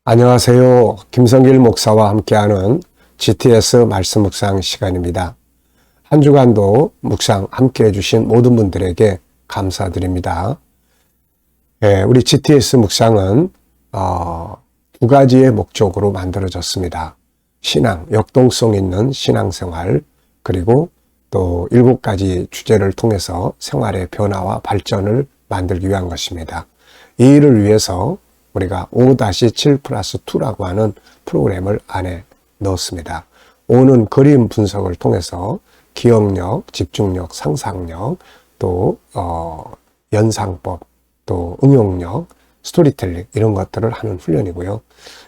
안녕하세요. 김성길 목사와 함께하는 GTS 말씀 묵상 시간입니다. 한 주간도 묵상 함께 해주신 모든 분들에게 감사드립니다. 우리 GTS 묵상은 두 가지의 목적으로 만들어졌습니다. 신앙, 역동성 있는 신앙생활, 그리고 또 7가지 주제를 통해서 생활의 변화와 발전을 만들기 위한 것입니다. 이 일을 위해서 우리가 5-7+2라고 하는 프로그램을 안에 넣었습니다. 5는 그림 분석을 통해서 기억력, 집중력, 상상력, 또 연상법, 또 응용력, 스토리텔링 이런 것들을 하는 훈련이고요.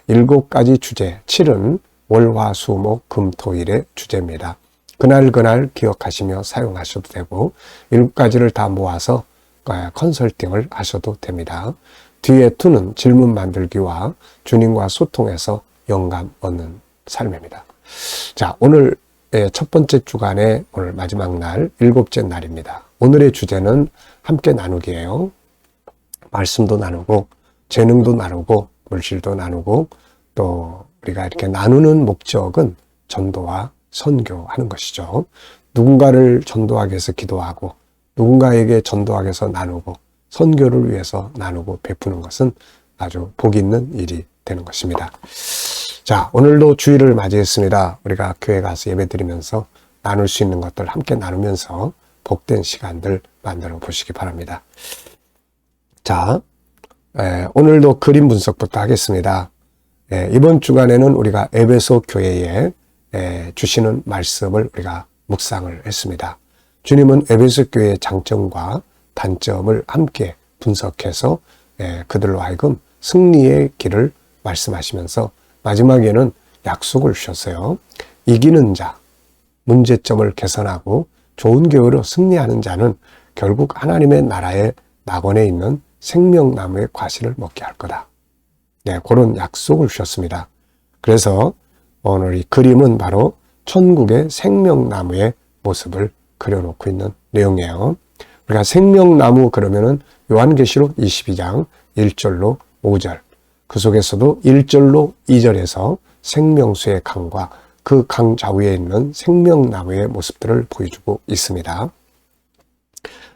7가지 주제, 7은 월, 화, 수, 목, 금, 토일의 주제입니다. 그날 기억하시며 사용하셔도 되고 7가지를 다 모아서 컨설팅을 하셔도 됩니다. 뒤에 2는 질문 만들기와 주님과 소통해서 영감 얻는 삶입니다. 자, 오늘 첫 번째 주간의 오늘 마지막 날, 7째 날입니다. 오늘의 주제는 함께 나누기예요. 말씀도 나누고, 재능도 나누고, 물질도 나누고, 또 우리가 이렇게 나누는 목적은 전도와 선교하는 것이죠. 누군가를 전도하기 위해서 기도하고, 누군가에게 전도하기 위해서 나누고, 선교를 위해서 나누고 베푸는 것은 아주 복 있는 일이 되는 것입니다. 자, 오늘도 주일을 맞이했습니다. 우리가 교회 가서 예배 드리면서 나눌 수 있는 것들 함께 나누면서 복된 시간들 만들어 보시기 바랍니다. 자, 오늘도 그림 분석부터 하겠습니다. 이번 주간에는 우리가 에베소 교회에 주시는 말씀을 우리가 묵상을 했습니다. 주님은 에베소 교회의 장점과 단점을 함께 분석해서 그들로 하여금 승리의 길을 말씀하시면서 마지막에는 약속을 주셨어요. 이기는 자, 문제점을 개선하고 좋은 교회로 승리하는 자는 결국 하나님의 나라의 낙원에 있는 생명나무의 과실을 먹게 할 거다. 그런 약속을 주셨습니다. 그래서 오늘 이 그림은 바로 천국의 생명나무의 모습을 그려놓고 있는 내용이에요. 우리가 생명나무 그러면은 요한계시록 22장 1절로 5절, 그 속에서도 1절로 2절에서 생명수의 강과 그 강 좌우에 있는 생명나무의 모습들을 보여주고 있습니다.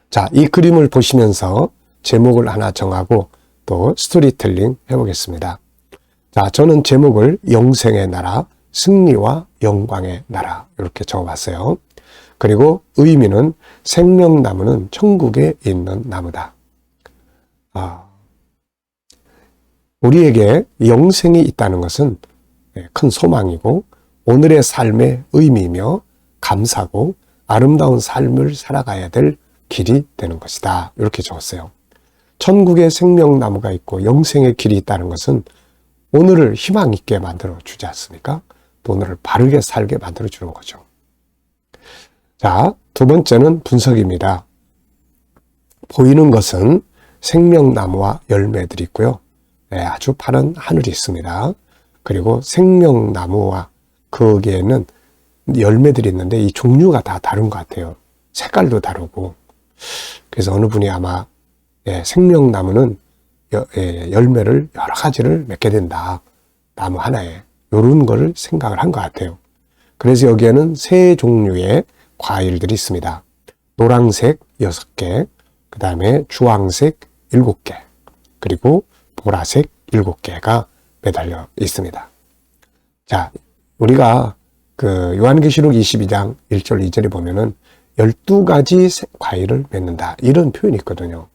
자, 이 그림을 보시면서 제목을 하나 정하고 또 스토리텔링 해보겠습니다. 자, 저는 제목을 영생의 나라, 승리와 영광의 나라 이렇게 적어봤어요. 그리고 의미는 생명나무는 천국에 있는 나무다. 우리에게 영생이 있다는 것은 큰 소망이고 오늘의 삶의 의미이며 감사고 아름다운 삶을 살아가야 될 길이 되는 것이다. 이렇게 적었어요. 천국에 생명나무가 있고 영생의 길이 있다는 것은 오늘을 희망 있게 만들어 주지 않습니까? 또 오늘을 바르게 살게 만들어 주는 거죠. 자, 두 번째는 분석입니다. 보이는 것은 생명나무와 열매들이 있고요. 아주 파란 하늘이 있습니다. 그리고 생명나무와 거기에는 열매들이 있는데 이 종류가 다 다른 것 같아요. 색깔도 다르고. 그래서 어느 분이 아마 생명나무는 열매를 여러 가지를 맺게 된다. 나무 하나에. 이런 거를 생각을 한 것 같아요. 그래서 여기에는 세 종류의 과일들이 있습니다. 노란색 6개, 그 다음에 주황색 7개, 그리고 보라색 7개가 매달려 있습니다. 자, 우리가 그 요한계시록 22장 1절 2절에 보면은 12가지 과일을 맺는다. 이런 표현이 있거든요.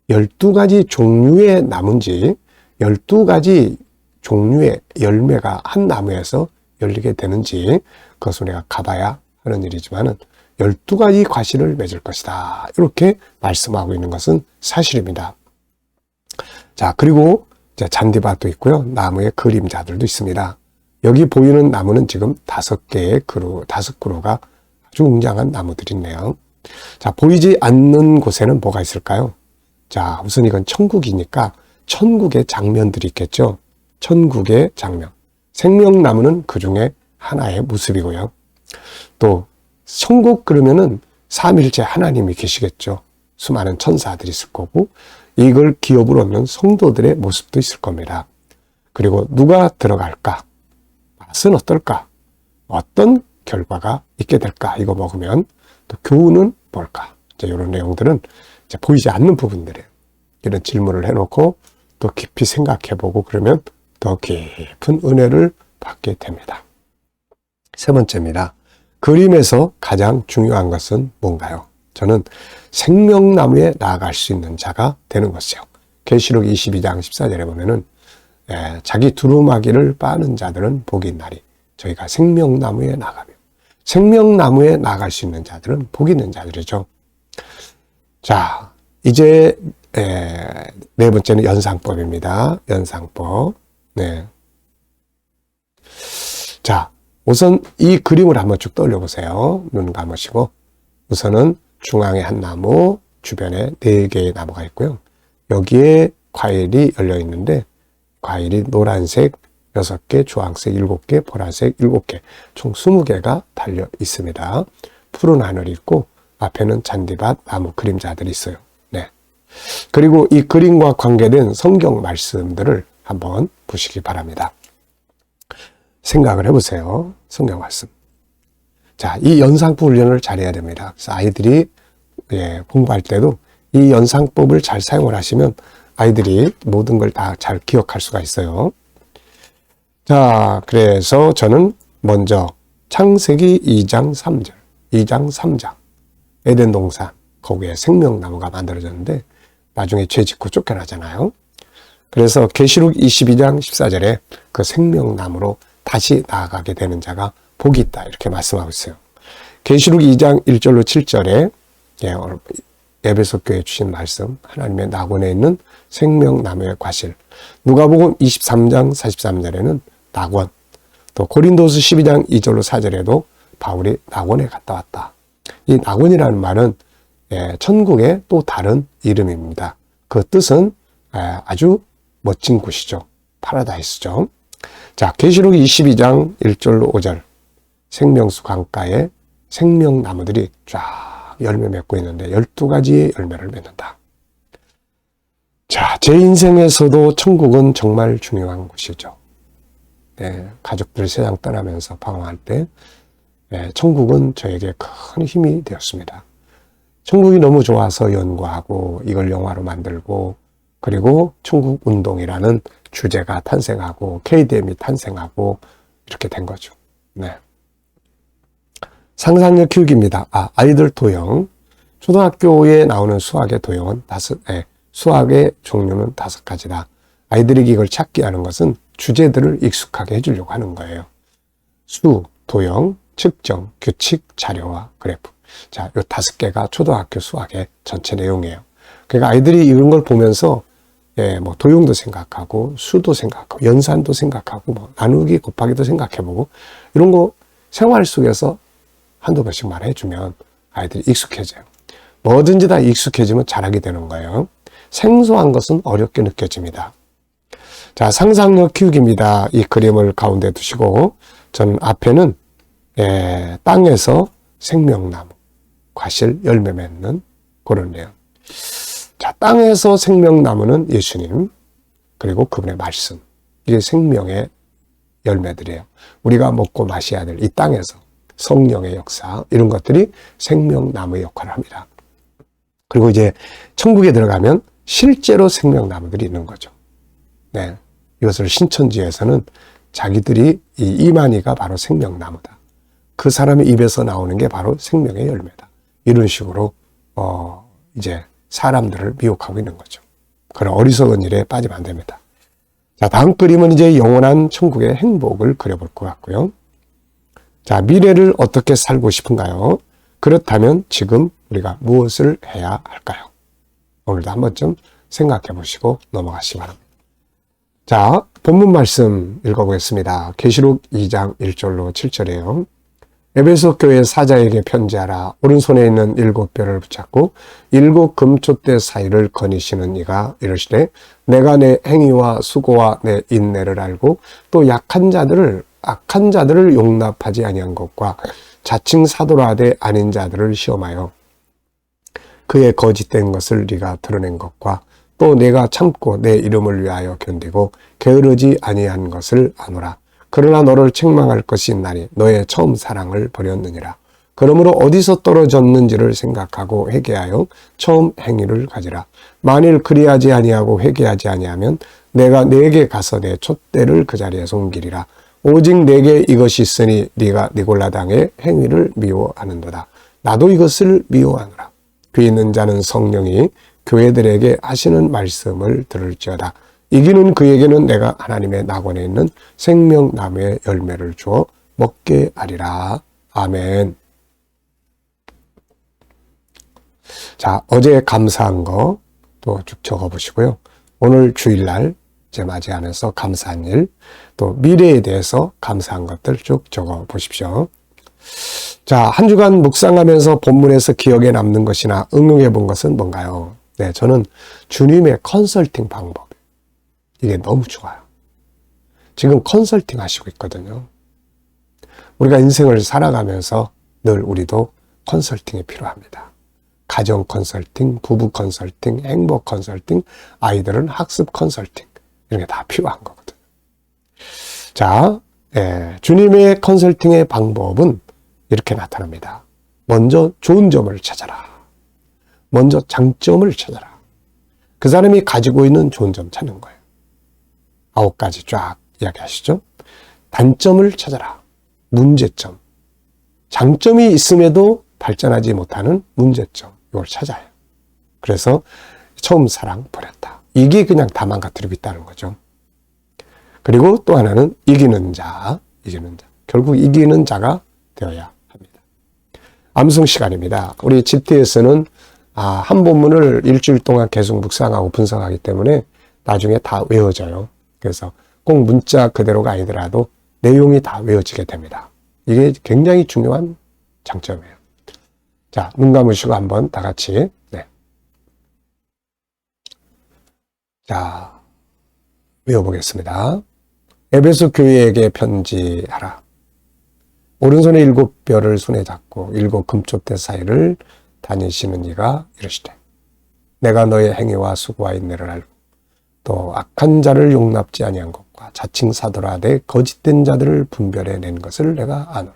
12가지 종류의 나무인지 12가지 종류의 열매가 한 나무에서 열리게 되는지 그것을 우리가 가봐야 하는 일이지만은 12가지 과실을 맺을 것이다. 이렇게 말씀하고 있는 것은 사실입니다. 자, 그리고 이제 잔디밭도 있고요. 나무의 그림자들도 있습니다. 여기 보이는 나무는 지금 5그루가 아주 웅장한 나무들이 있네요. 자, 보이지 않는 곳에는 뭐가 있을까요? 자, 우선 이건 천국이니까 천국의 장면들이 있겠죠. 천국의 장면. 생명나무는 그 중에 하나의 모습이고요. 또 천국 그러면은 삼일째 하나님이 계시겠죠. 수많은 천사들이 있을 거고 이걸 기업으로 얻는 성도들의 모습도 있을 겁니다. 그리고 누가 들어갈까? 맛은 어떨까? 어떤 결과가 있게 될까? 이거 먹으면 또 교훈은 뭘까? 이제 이런 내용들은 이제 보이지 않는 부분들이에요. 이런 질문을 해놓고 또 깊이 생각해보고 그러면 더 깊은 은혜를 받게 됩니다. 세 번째입니다. 그림에서 가장 중요한 것은 뭔가요? 저는 생명나무에 나아갈 수 있는 자가 되는 것이요. 계시록 22장 14절에 보면은 자기 두루마기를 빠는 자들은 복이 있나니 저희가 생명나무에 나가며 생명나무에 나아갈 수 있는 자들은 복이 있는 자들이죠. 자, 이제 네 번째는 연상법입니다. 연상법. 네. 자, 우선 이 그림을 한번 쭉 떠올려 보세요. 눈 감으시고 우선은 중앙에 한 나무, 주변에 4개의 나무가 있고요. 여기에 과일이 열려 있는데 과일이 노란색 6개, 주황색 7개, 보라색 7개, 총 20개가 달려 있습니다. 푸른 하늘이 있고 앞에는 잔디밭, 나무 그림자들이 있어요. 네. 그리고 이 그림과 관계된 성경 말씀들을 한번 보시기 바랍니다. 생각을 해보세요. 성경 말씀. 자, 이 연상법 훈련을 잘해야 됩니다. 그래서 아이들이 공부할 때도 이 연상법을 잘 사용을 하시면 아이들이 모든 걸 다 잘 기억할 수가 있어요. 자, 그래서 저는 먼저 창세기 2장 3절, 2장 3장, 에덴 동산, 거기에 생명나무가 만들어졌는데 나중에 죄 짓고 쫓겨나잖아요. 그래서 계시록 22장 14절에 그 생명나무로 다시 나아가게 되는 자가 복이 있다 이렇게 말씀하고 있어요. 계시록 2장 1절로 7절에 에베소 교회에 주신 말씀, 하나님의 낙원에 있는 생명나무의 과실, 누가복음 23장 43절에는 낙원, 또 고린도서 12장 2절로 4절에도 바울이 낙원에 갔다 왔다. 이 낙원이라는 말은 천국의 또 다른 이름입니다. 그 뜻은 아주 멋진 곳이죠. 파라다이스죠. 자, 계시록 22장 1절로 5절, 생명수 강가에 생명나무들이 쫙 열매 맺고 있는데 12가지의 열매를 맺는다. 자, 제 인생에서도 천국은 정말 중요한 곳이죠. 네, 가족들 세상 떠나면서 방황할 때 천국은 저에게 큰 힘이 되었습니다. 천국이 너무 좋아서 연구하고 이걸 영화로 만들고 그리고 천국운동이라는 주제가 탄생하고 KDM이 탄생하고 이렇게 된 거죠. 네. 상상력 키우기입니다. 아이들 도형. 초등학교에 나오는 수학의 도형은 수학의 종류는 5가지다. 아이들에게 이걸 찾게 하는 것은 주제들을 익숙하게 해주려고 하는 거예요. 수, 도형, 측정, 규칙, 자료와 그래프. 자, 요 5개가 초등학교 수학의 전체 내용이에요. 그러니까 아이들이 이런 걸 보면서 뭐 도형도 생각하고 수도 생각하고 연산도 생각하고 뭐 나누기 곱하기도 생각해보고 이런 거 생활 속에서 한두 번씩 말해주면 아이들이 익숙해져요. 뭐든지 다 익숙해지면 잘하게 되는 거예요. 생소한 것은 어렵게 느껴집니다. 자, 상상력 키우기입니다. 이 그림을 가운데 두시고 저는 앞에는 땅에서 생명나무, 과실 열매 맺는 그런 내용. 자, 땅에서 생명나무는 예수님, 그리고 그분의 말씀. 이게 생명의 열매들이에요. 우리가 먹고 마셔야 될 이 땅에서 성령의 역사, 이런 것들이 생명나무의 역할을 합니다. 그리고 이제 천국에 들어가면 실제로 생명나무들이 있는 거죠. 네. 이것을 신천지에서는 자기들이 이 이만희가 바로 생명나무다. 그 사람의 입에서 나오는 게 바로 생명의 열매다. 이런 식으로 이제 사람들을 미혹하고 있는 거죠. 그런 어리석은 일에 빠지면 안 됩니다. 자, 다음 그림은 이제 영원한 천국의 행복을 그려볼 것 같고요. 자, 미래를 어떻게 살고 싶은가요? 그렇다면 지금 우리가 무엇을 해야 할까요? 오늘도 한 번쯤 생각해 보시고 넘어가시기 바랍니다. 자, 본문 말씀 읽어보겠습니다. 계시록 2장 1절로 7절이에요. 에베소 교회 사자에게 편지하라. 오른손에 있는 7뼈를 붙잡고 7 금촛대 사이를 거니시는 이가 이르시되 내가 내 행위와 수고와 내 인내를 알고 또 악한 자들을 용납하지 아니한 것과 자칭 사도라 하되 아닌 자들을 시험하여 그의 거짓된 것을 네가 드러낸 것과 또 내가 참고 내 이름을 위하여 견디고 게으르지 아니한 것을 아노라. 그러나 너를 책망할 것이 있나니 너의 처음 사랑을 버렸느니라. 그러므로 어디서 떨어졌는지를 생각하고 회개하여 처음 행위를 가지라. 만일 그리하지 아니하고 회개하지 아니하면 내가 네게 가서 내 촛대를 그 자리에서 옮기리라. 오직 내게 이것이 있으니 네가 니골라당의 행위를 미워하는도다. 나도 이것을 미워하노라. 귀 있는 자는 성령이 교회들에게 하시는 말씀을 들을지어다. 이기는 그에게는 내가 하나님의 낙원에 있는 생명나무의 열매를 주어 먹게 하리라. 아멘. 자, 어제 감사한 거 또 쭉 적어보시고요. 오늘 주일날 이제 맞이하면서 감사한 일, 또 미래에 대해서 감사한 것들 쭉 적어보십시오. 자, 한 주간 묵상하면서 본문에서 기억에 남는 것이나 응용해 본 것은 뭔가요? 네, 저는 주님의 컨설팅 방법. 이게 너무 좋아요. 지금 컨설팅 하시고 있거든요. 우리가 인생을 살아가면서 늘 우리도 컨설팅이 필요합니다. 가정 컨설팅, 부부 컨설팅, 행복 컨설팅, 아이들은 학습 컨설팅. 이런 게 다 필요한 거거든요. 자, 주님의 컨설팅의 방법은 이렇게 나타납니다. 먼저 좋은 점을 찾아라. 먼저 장점을 찾아라. 그 사람이 가지고 있는 좋은 점 찾는 거예요. 9가지 쫙 이야기하시죠. 단점을 찾아라. 문제점. 장점이 있음에도 발전하지 못하는 문제점. 이걸 찾아요. 그래서 처음 사랑 버렸다. 이게 그냥 다 망가뜨리고 있다는 거죠. 그리고 또 하나는 이기는 자. 결국 이기는 자가 되어야 합니다. 암송 시간입니다. 우리 GT에서는 한 본문을 일주일 동안 계속 묵상하고 분석하기 때문에 나중에 다 외워져요. 그래서 꼭 문자 그대로가 아니더라도 내용이 다 외워지게 됩니다. 이게 굉장히 중요한 장점이에요. 자, 눈 감으시고 한번 다 같이. 네. 자, 외워보겠습니다. 에베소 교회에게 편지하라. 오른손에 7뼈를 손에 잡고 7 금촛대 사이를 다니시는 이가 이르시되 내가 너의 행위와 수고와 인내를 알고 또 악한 자를 용납지 아니한 것과 자칭 사도라 내 거짓된 자들을 분별해 낸 것을 내가 아노라.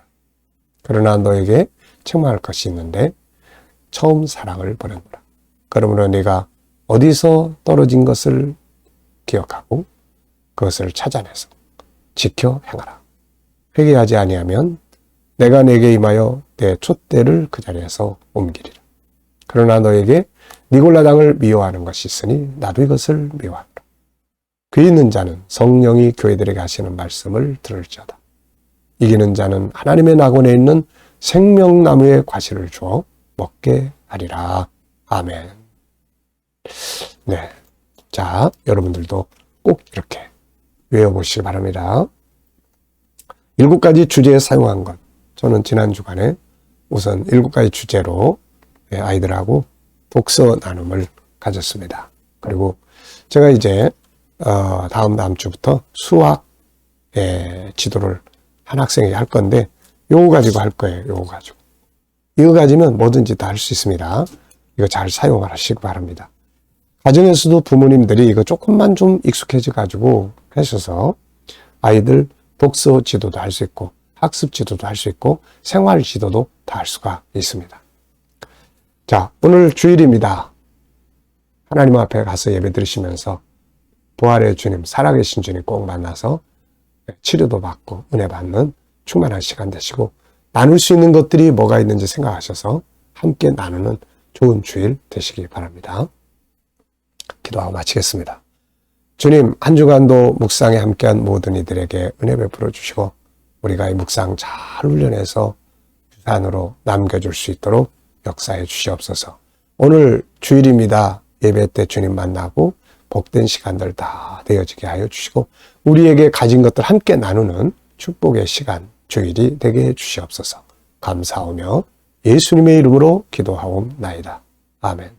그러나 너에게 책망할 것이 있는데 처음 사랑을 버렸노라. 그러므로 네가 어디서 떨어진 것을 기억하고 그것을 찾아내서 지켜 행하라. 회개하지 아니하면 내가 네게 임하여 내 촛대를 그 자리에서 옮기리라. 그러나 너에게 니골라당을 미워하는 것이 있으니 나도 이것을 미워하노라. 귀 있는 자는 성령이 교회들에게 하시는 말씀을 들을지어다. 이기는 자는 하나님의 낙원에 있는 생명나무의 과실을 주어 먹게 하리라. 아멘. 네. 자, 여러분들도 꼭 이렇게 외워보시기 바랍니다. 7가지 주제에 사용한 것. 저는 지난 주간에 우선 7가지 주제로 아이들하고 독서 나눔을 가졌습니다. 그리고 제가 이제 다음 주부터 수학 지도를 한 학생에게 할 건데 요거 가지고 할 거예요. 요거 가지고. 이거 가지면 뭐든지 다 할 수 있습니다. 이거 잘 사용하시기 바랍니다. 가정에서도 부모님들이 이거 조금만 좀 익숙해져 가지고 하셔서 아이들 독서 지도도 할 수 있고 학습 지도도 할 수 있고 생활 지도도 다 할 수가 있습니다. 자, 오늘 주일입니다. 하나님 앞에 가서 예배 드리시면서 부활의 주님, 살아계신 주님 꼭 만나서 치료도 받고 은혜 받는 충만한 시간 되시고 나눌 수 있는 것들이 뭐가 있는지 생각하셔서 함께 나누는 좋은 주일 되시기 바랍니다. 기도하고 마치겠습니다. 주님, 한 주간도 묵상에 함께한 모든 이들에게 은혜 베풀어 주시고 우리가 이 묵상 잘 훈련해서 유산으로 남겨줄 수 있도록 역사해 주시옵소서. 오늘 주일입니다. 예배 때 주님 만나고 복된 시간들 다 되어지게 하여 주시고 우리에게 가진 것들 함께 나누는 축복의 시간, 주일이 되게 해 주시옵소서. 감사하며 예수님의 이름으로 기도하옵나이다. 아멘.